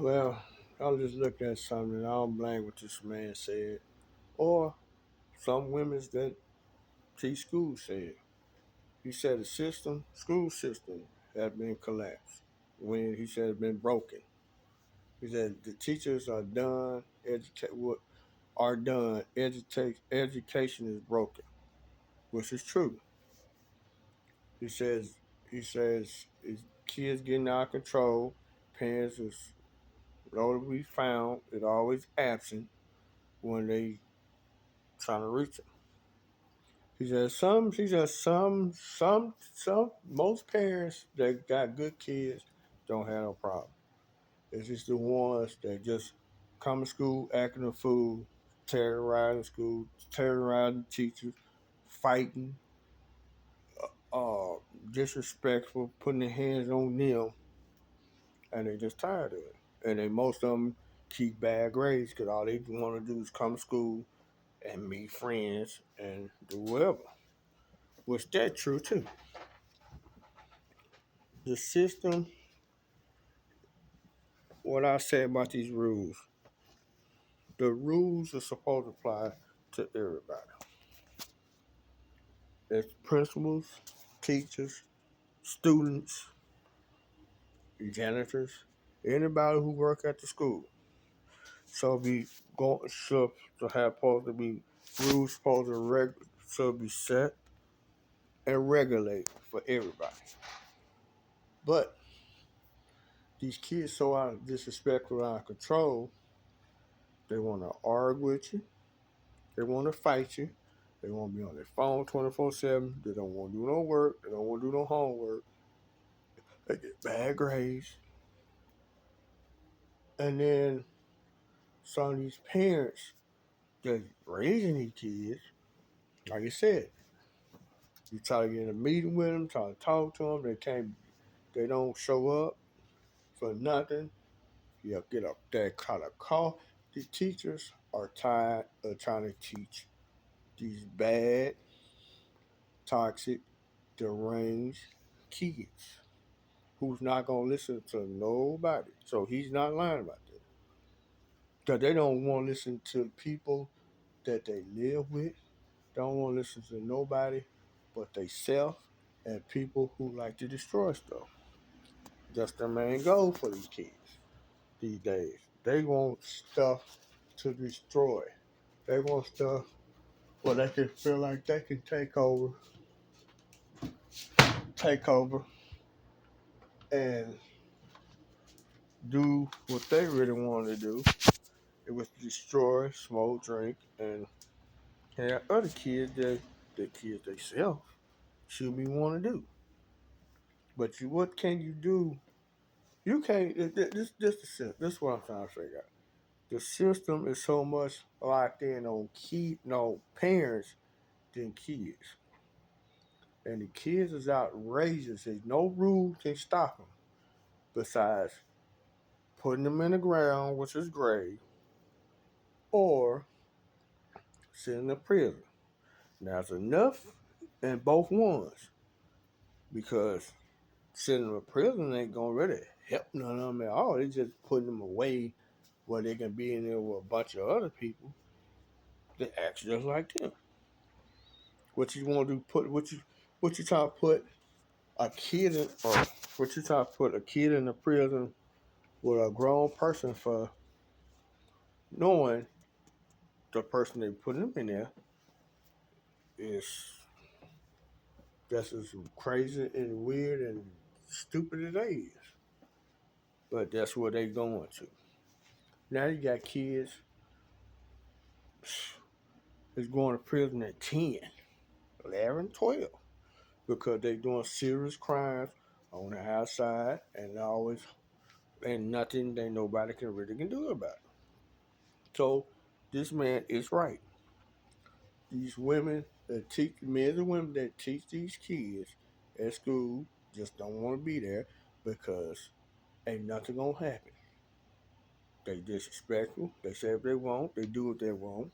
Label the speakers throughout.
Speaker 1: Well, I was just looking at something and I don't blame what this man said. Or some women that teach school said. He said the school system, had been collapsed. When he said it's been broken. He said the teachers are done, what are done, education is broken, which is true. He says his kids getting out of control, parents is nowhere to be found, is always absent when they trying to reach them. Most parents that got good kids don't have no problem. It's just the ones that just come to school acting a fool, terrorizing school, terrorizing teachers, fighting, uh, disrespectful, putting their hands on them, and they just tired of it. And then most of them keep bad grades because all they want to do is come to school and meet friends and do whatever. Which that's true too. The system, what I say about these rules, the rules are supposed to apply to everybody. It's principals, teachers, students, janitors, anybody who work at the school. So be going to have supposed to be rules supposed to should be set and regulate for everybody. But these kids so out of disrespectful, out of control, they want to argue with you. They want to fight you. They want to be on their phone 24/7. They don't want to do no work. They don't want to do no homework. They get bad grades. And then some of these parents that's raising these kids, like I said, you try to get in a meeting with them, try to talk to them, they don't show up for nothing. You get up there, kind of call. The teachers are tired of trying to teach these bad, toxic, deranged kids who's not gonna listen to nobody. So he's not lying about that. Cause they don't want to listen to people that they live with. Don't want to listen to nobody but they self and people who like to destroy stuff. That's the main goal for these kids these days. They want stuff to destroy. They want stuff where they can feel like they can take over, and do what they really want to do. It was destroy, smoke, drink, and have other kids that the kids themselves should be want to do. But what can you do? You can't. This is what I'm trying to figure out. The system is so much locked in on no parents than kids, and the kids is outrageous. There's no rule can stop them besides putting them in the ground, which is grave, or sending to prison. Now it's enough in both ones because sending them to prison ain't gonna really help none of them at all. They just putting them away where they can be in there with a bunch of other people that act just like them. What you want to do? What you try to put a kid in, or what you try to put a kid in the prison with a grown person for knowing the person they put him in there is just as crazy and weird and stupid as they is. But that's what they going to. Now you got kids that's going to prison at 10, 11, 12 because they doing serious crimes on the outside and always and nothing that nobody can really can do about it. So this man is right. These women that teach men and women that teach these kids at school just don't want to be there because ain't nothing gonna happen. They disrespectful. They say what they want. They do what they want,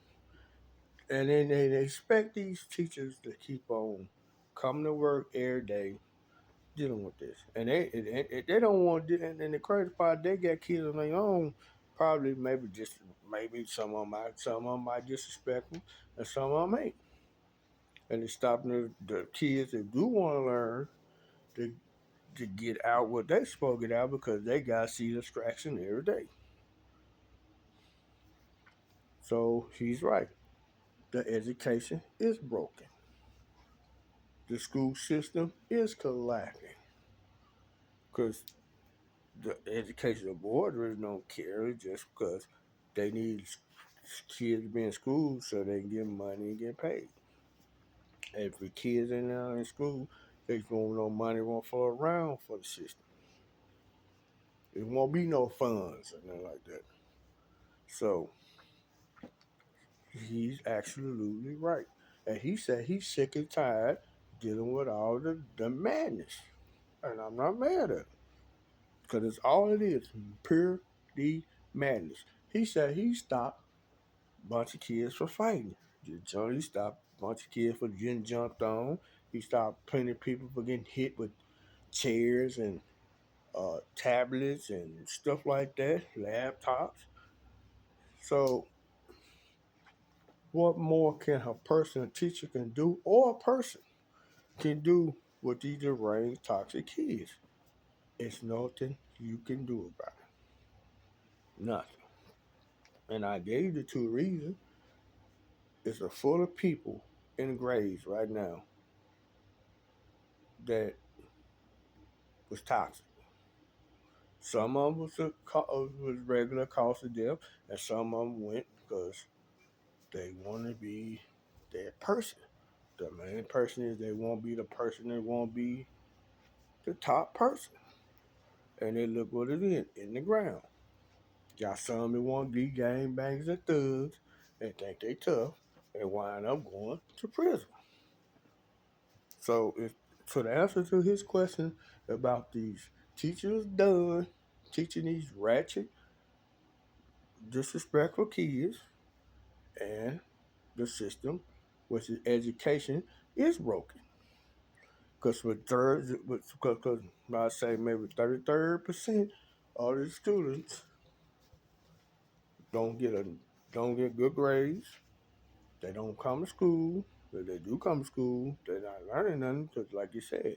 Speaker 1: and then they expect these teachers to keep on coming to work every day, dealing with this, and they don't want to. And the crazy part, they got kids on their own. Probably, maybe some of them might disrespect them, and some of them ain't. And it's stopping the kids that do want to learn to get out what they supposed to get out because they got to see distraction every day. So he's right. The education is broken. The school system is collapsing because the educational board really don't care just because they need kids to be in school so they can get money and get paid. And if the kids ain't out in school, they won't no money won't flow around for the system. It won't be no funds or nothing like that. So he's absolutely right. And he said he's sick and tired dealing with all the madness. And I'm not mad at him. Because it's all it is, pure D madness. He said he stopped a bunch of kids from fighting. He stopped a bunch of kids from getting jumped on. He stopped plenty of people from getting hit with chairs and tablets and stuff like that, laptops. So, what more can a person, a teacher can do, or a person can do with these deranged, toxic kids? It's nothing you can do about it. Nothing. And I gave the two reasons. It's a full of people in graves right now that was toxic. Some of them was regular cause of death, and some of them went because they want to be that person. The main person is they won't be the person that won't be the top person. And they look what it is in the ground. Got some that want to be gang bangers and thugs and think they tough and wind up going to prison. So, the answer to his question about these teachers done teaching these ratchet, disrespectful kids, and the system, which is education, is broken. Because because I say maybe 33% of the students don't get a don't get good grades. They don't come to school. If they do come to school, they're not learning nothing because, like you said,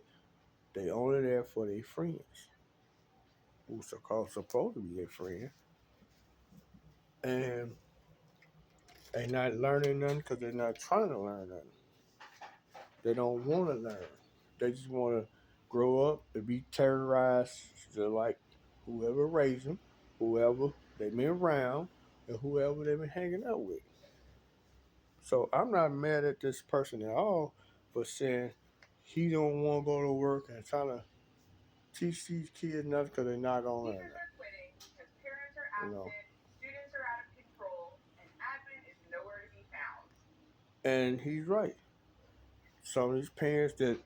Speaker 1: they only there for their friends, who's supposed to be their friend, and they not learning nothing because they're not trying to learn nothing. They don't want to learn. They just want to grow up and be terrorized, just like whoever raised them, whoever they've been around, and whoever they've been hanging out with. So I'm not mad at this person at all for saying he don't want to go to work and trying to teach these kids nothing because they're not gonna learn that. You know. And he's right. Some of these parents that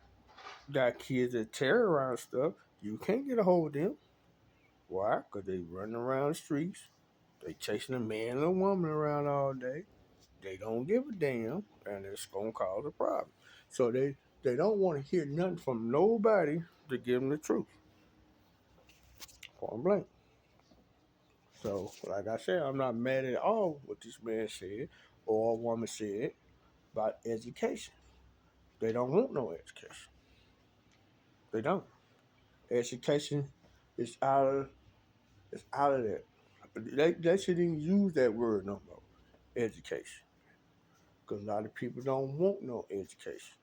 Speaker 1: got kids that terrorize stuff, you can't get a hold of them. Why? Because they running around the streets. They chasing a man and a woman around all day. They don't give a damn, and it's gonna cause a problem. So they don't want to hear nothing from nobody to give them the truth. Point blank. So, like I said, I'm not mad at all what this man said or a woman said about education. They don't want no education. They don't. Education is out of there. They shouldn't even use that word no more. Education. Because a lot of people don't want no education.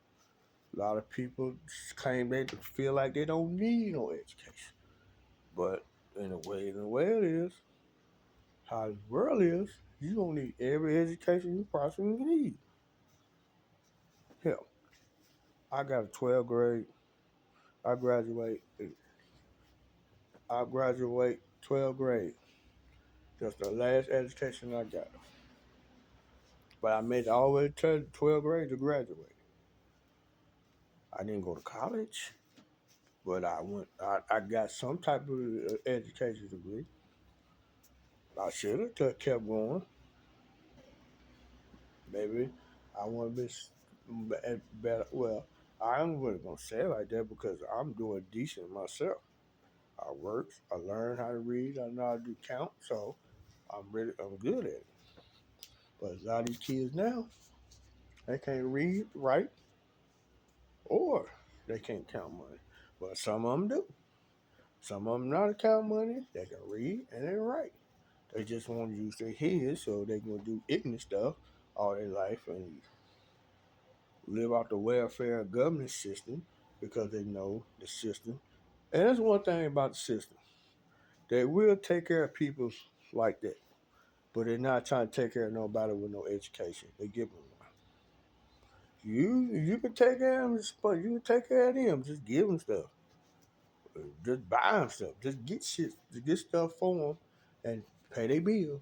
Speaker 1: A lot of people claim they feel like they don't need no education. But in the way it is, how the world is, you don't need every education you possibly need. Hell, I got a 12th grade. I graduate. I graduate 12th grade. That's the last education I got. But I made it all the way to 12th grade to graduate. I didn't go to college, but I went. I got some type of education degree. I should have kept going. Maybe I want to be better. Well, I'm really gonna say it like that because I'm doing decent myself. I work, I learn how to read, I know how to do count, so I'm good at it. But a lot of these kids now, they can't read, write, or they can't count money. But some of them do. Some of them not count money. They can read and they write. They just want to use their heads so they can do ignorant stuff all their life and live out the welfare government system because they know the system. And that's one thing about the system. They will take care of people like that, but they're not trying to take care of nobody with no education. They give them one. You can take care of them, but you can take care of them. Just give them stuff. Just buy them stuff. Just get shit. Just get stuff for them and pay their bills.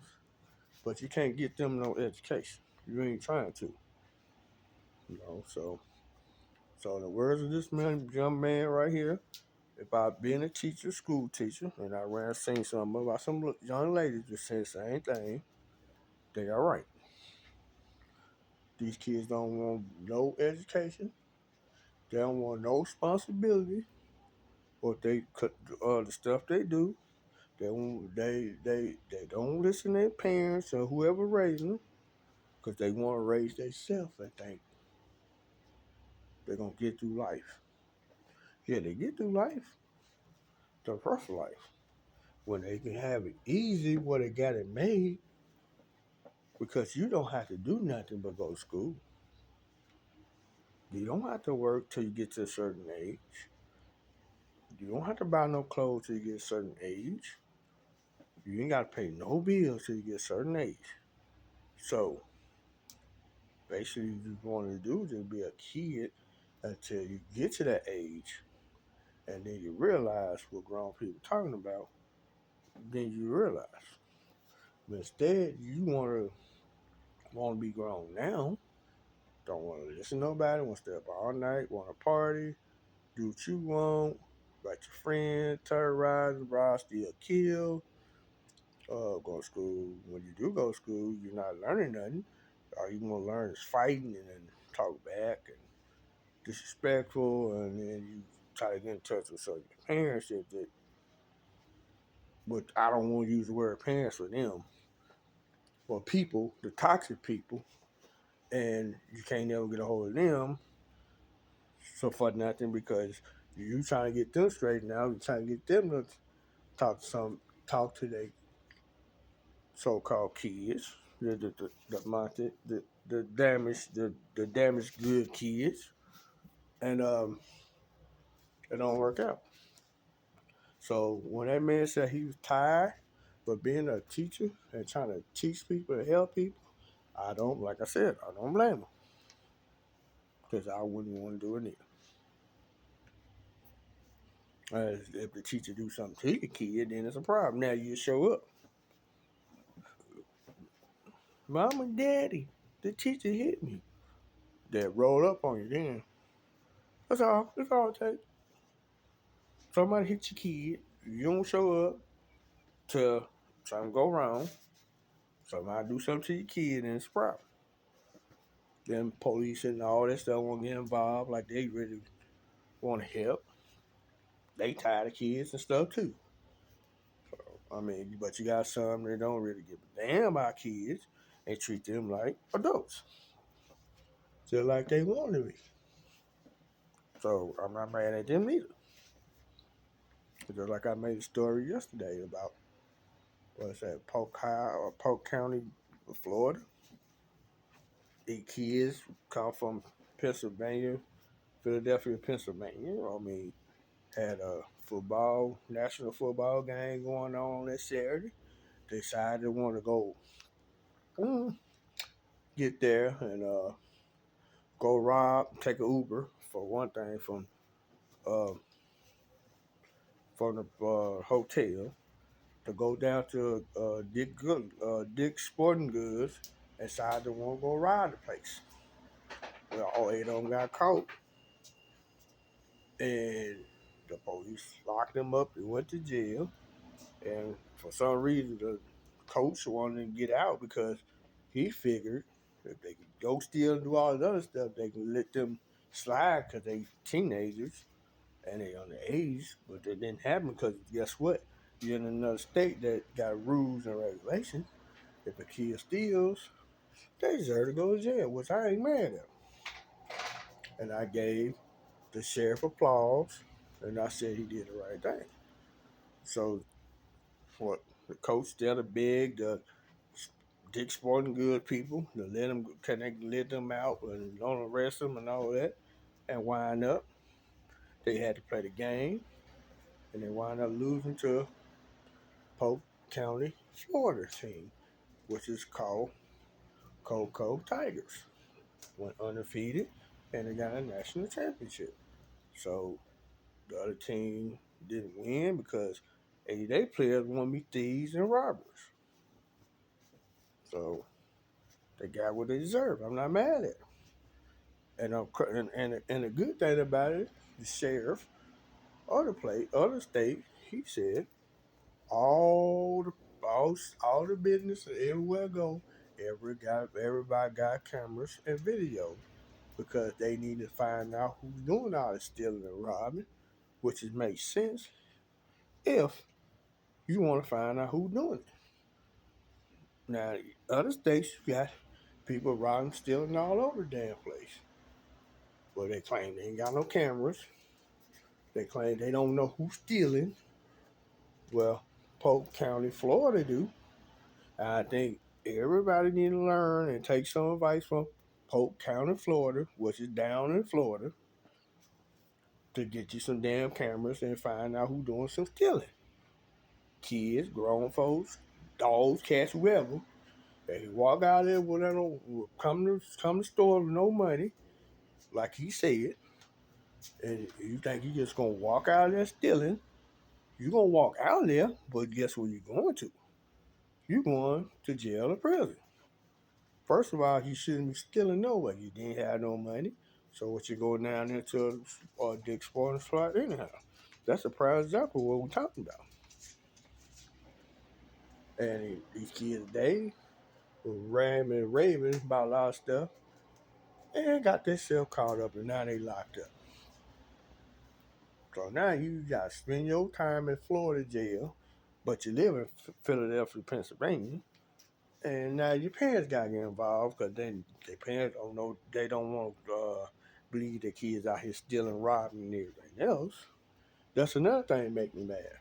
Speaker 1: But you can't get them no education. You ain't trying to. So in the words of this man, young man right here, if I've been a teacher, school teacher, and I ran seen something about some young ladies just saying the same thing, they are right. These kids don't want no education. They don't want no responsibility. What they the stuff they do, they don't listen to their parents or whoever raised them because they want to raise themselves and think they're gonna get through life. Yeah, they get through life, the rough life, when they can have it easy where they got it made because you don't have to do nothing but go to school. You don't have to work till you get to a certain age. You don't have to buy no clothes till you get a certain age. You ain't got to pay no bills till you get a certain age. So basically, what you want to do is just be a kid until you get to that age, and then you realize what grown people talking about. Then you realize, but instead you want to be grown now. Don't want to listen to nobody. Want to stay up all night. Want to party. Do what you want. Invite your friends. Terrorize, rob, steal, kill. Go to school. When you do go to school, you're not learning nothing. All you gonna learn is fighting and then talk back and disrespectful, and then you try to get in touch with certain parents that but I don't want to use the word parents for them, or people, the toxic people, and you can't never get a hold of them. So for nothing because you trying to get them straightened out, you trying to get them to talk to talk to their so-called kids, the damaged good kids, and it don't work out. So when that man said he was tired of being a teacher and trying to teach people and help people, I don't, like I said, I don't blame him because I wouldn't want to do it either. If the teacher do something to your kid, then it's a problem. Now you show up, mom and daddy, the teacher hit me. They roll up on you then. That's all. That's all it takes. Somebody hit your kid, you don't show up till something go wrong. Somebody do something to your kid, and it's a problem. Then police and all that stuff won't get involved like they really want to help. They tired of kids and stuff too. I mean, but you got some that don't really give a damn about kids and treat them like adults, just like they want to be. So I'm not mad at them either. Just like I made a story yesterday about what's that, Polk County, Florida. 8 kids come from Pennsylvania, Philadelphia, Pennsylvania. I mean, had a national football game going on that Saturday. They decided they want to go mm, get there and go take a Uber for one thing uh, from the hotel to go down to Dick Sporting Goods and decided they want to go ride the place. Well, all 8 of them got caught, and the police locked them up. They went to jail, and for some reason, the coach wanted to get out because he figured if they could go steal and do all this other stuff, they can let them slide because they teenagers and they underage, but that didn't happen because guess what? You're in another state that got rules and regulations. If a kid steals, they deserve to go to jail, which I ain't mad at. And I gave the sheriff applause, and I said he did the right thing. So, what the coach still beg the Dick Sporting Good people to let them, can they let them out and don't arrest them and all that, and wind up they had to play the game, and they wound up losing to Polk County, Florida team, which is called Coco Tigers. Went undefeated, and they got a national championship. So the other team didn't win because they players want to be thieves and robbers. So they got what they deserve. I'm not mad at it. And the good thing about it, the sheriff of the state, he said all the all the business everywhere I go, everybody got cameras and video because they need to find out who's doing all the stealing and robbing, which is makes sense if you want to find out who's doing it. Now, other states you got people robbing, stealing all over the damn place. Well, they claim they ain't got no cameras. They claim they don't know who's stealing. Well, Polk County, Florida do. I think everybody need to learn and take some advice from Polk County, Florida, which is down in Florida, to get you some damn cameras and find out who's doing some stealing. Kids, grown folks, dogs, cats, whoever. They walk out there with come to store with no money, like he said, and you think you just gonna walk out there stealing. You gonna walk out there, but guess where you going to? You going to jail or prison. First of all, you shouldn't be stealing no way. You didn't have no money. So what you go down there to Dick's Sporting Slot anyhow? That's a prime example of what we're talking about. And these kids today were ramming and raving about a lot of stuff and got themselves caught up and now they locked up. So now you got to spend your time in Florida jail, but you live in Philadelphia, Pennsylvania, and now your parents got to get involved because then their parents don't know, they don't want to believe their kids out here stealing, robbing, and everything else. That's another thing that make me mad.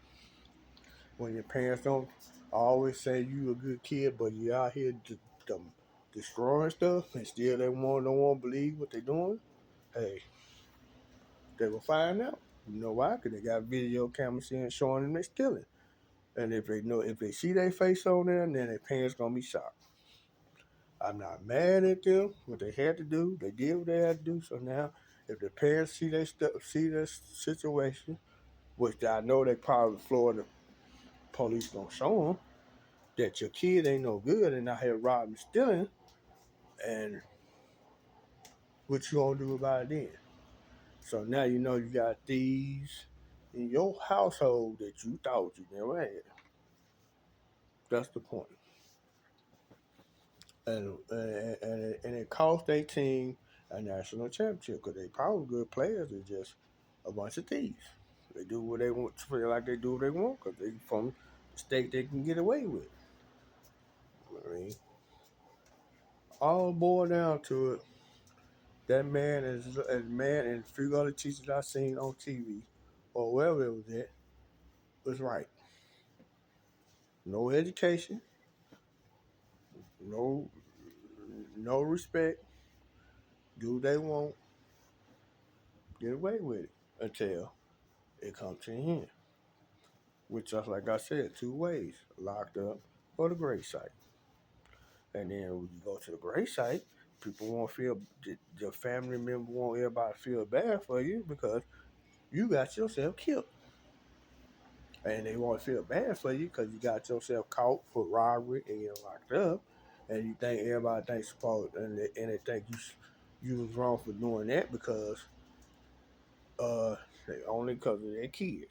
Speaker 1: When your parents don't always say you a good kid, but you out here destroying stuff, and still they don't want to believe what they're doing. Hey, they will find out. You know why? Because they got video cameras in showing them they stealing. And if they see their face on there, then their parents gonna be shocked. I'm not mad at them. What they had to do, they did what they had to do. So now, if the parents see this situation, which I know they probably Florida police gonna show them that your kid ain't no good and out here robbing, stealing, and what you gonna do about it then? So now you know you got thieves in your household that you thought you never had. That's the point. And it cost their team a national championship because they probably good players. They're just a bunch of thieves. They do what they want, feel like they do what they want because they from the state they can get away with. I mean, all boiled down to it. That man is a man and a few other teachers I seen on TV or wherever it was at was right. No education, no no respect. Do what they want, get away with it until it comes to an end. Which, just like I said, two ways: locked up or the gray site. And then when you go to the gray site, people won't feel the family member won't everybody feel bad for you because you got yourself killed. And they won't feel bad for you because you got yourself caught for robbery and you're locked up, and you think everybody thinks supposed and they think you was wrong for doing that because they only because of their kid.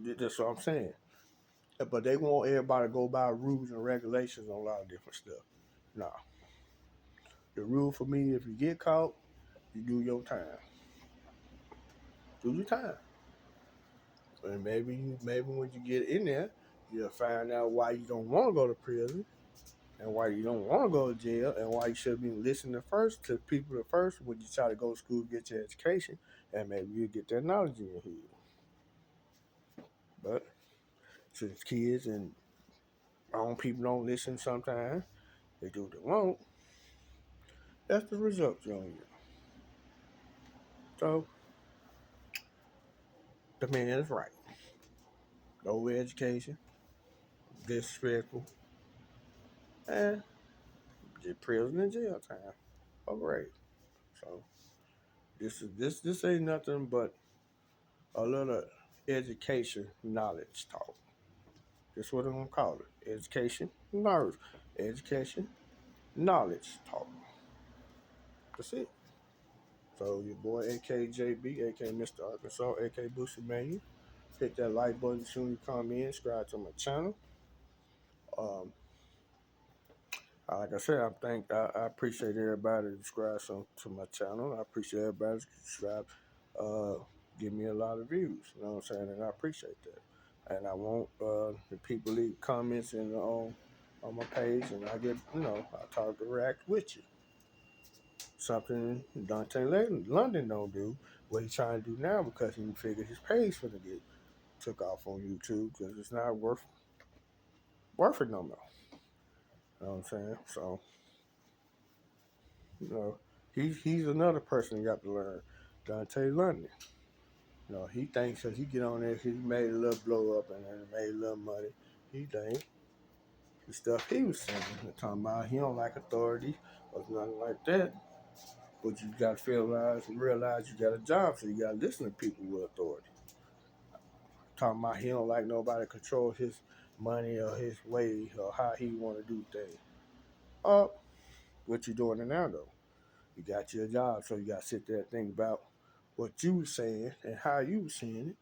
Speaker 1: That's what I'm saying. But they want everybody to go by rules and regulations on a lot of different stuff. Nah, The rule for me, if you get caught, you do your time. Do your time. And maybe when you get in there, you'll find out why you don't want to go to prison and why you don't want to go to jail and why you should be listening first to people at first when you try to go to school, get your education, and maybe you get that knowledge in your head. But since kids and own people don't listen sometimes, they do what they want. That's the result you don't get. So the man is right. No education, disrespectful, and get prison and jail time. All right. So this ain't nothing but a little education knowledge talk. That's what I'm gonna call it. Education knowledge. Education knowledge talk. That's it. So your boy AKJB, aka Mr. Arkansas, aka Boosie Mania. Hit that like button as soon as you come in. Subscribe to my channel. Um, like I said, I appreciate everybody that subscribes to my channel. I appreciate everybody that subscribe. Uh, give me a lot of views. You know what I'm saying? And I appreciate that. And I want the people leave comments on my page, and I get I talk direct with you. Something Dante London don't do. What he's trying to do now because he figured his page gonna get took off on YouTube because it's not worth it no more. You know what I'm saying? So you know, he's another person you got to learn. Dante London. He thinks that he get on there, he made a little blow up and then made a little money. He think the stuff he was saying, talking about he don't like authority or nothing like that. But you got to realize you got a job, so you got to listen to people with authority. Talking about he don't like nobody control his money or his way or how he want to do things. What you doing now though? You got your job, so you got to sit there and think about what you was saying and how you was saying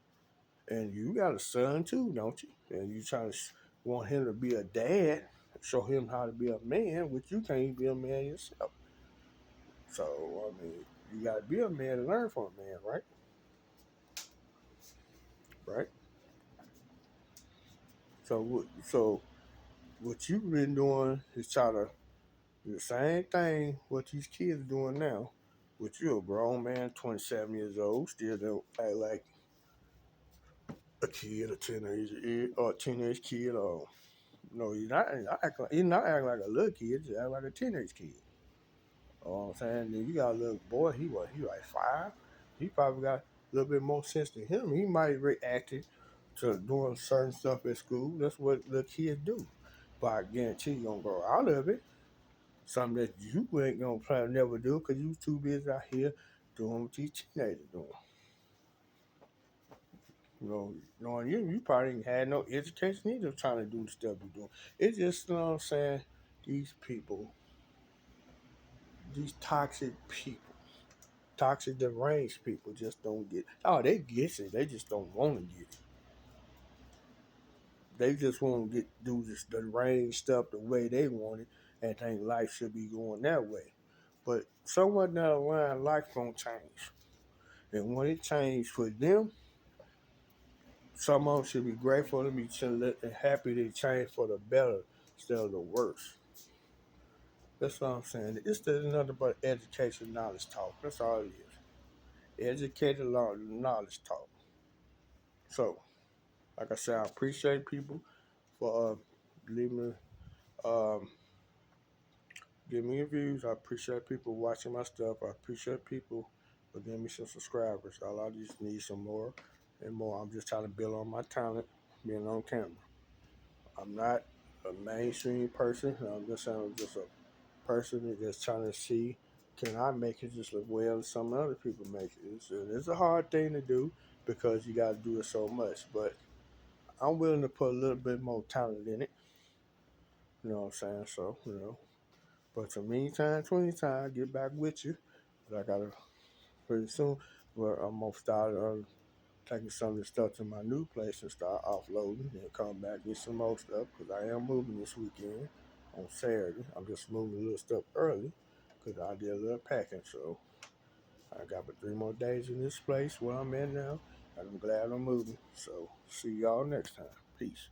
Speaker 1: it. And you got a son too, don't you? And you trying to want him to be a dad, show him how to be a man, which you can't be a man yourself. So I mean, you got to be a man to learn from a man, right? Right. So what you've been doing is try to do the same thing what these kids doing now. But you're a grown man, 27 years old, still don't act like a kid, a teenager, or a teenage kid, or no, he's not acting like a little kid, just act like a teenage kid. You know what I'm saying? Then you got a little boy, he like 5. He probably got a little bit more sense than him. He might reacted to doing certain stuff at school. That's what little kids do. But I guarantee you gonna grow out of it. Something that you ain't gonna probably never do because you too busy out here doing what these teenagers doing. Knowing you probably ain't had no education either trying to do the stuff you're doing. It's just, you know what I'm saying, these people, these toxic deranged people just don't get they get it. They just don't want to get it. They just want to do this deranged stuff the way they want it and think life should be going that way. But somewhere down the line, life gonna change. And when it changed for them, some of them should be grateful to be happy they changed for the better instead of the worse. That's what I'm saying. It's nothing but education, knowledge talk. That's all it is. Educated knowledge talk. So, like I said, I appreciate people for leaving, um, giving me reviews. I appreciate people watching my stuff. I appreciate people for giving me some subscribers. All I just need some more and more. I'm just trying to build on my talent being on camera. I'm not a mainstream person. I'm just a person that's trying to see can I make it just as well as some other people make it. It's a hard thing to do because you got to do it so much. But I'm willing to put a little bit more talent in it. You know what I'm saying? So, But the meantime, 20 times, get back with you. But I got to pretty soon. But I'm going to start taking some of the stuff to my new place and start offloading and come back with some more stuff because I am moving this weekend on Saturday. I'm just moving a little stuff early because I did a little packing. So I got but 3 more days in this place where I'm at now. And I'm glad I'm moving. So see y'all next time. Peace.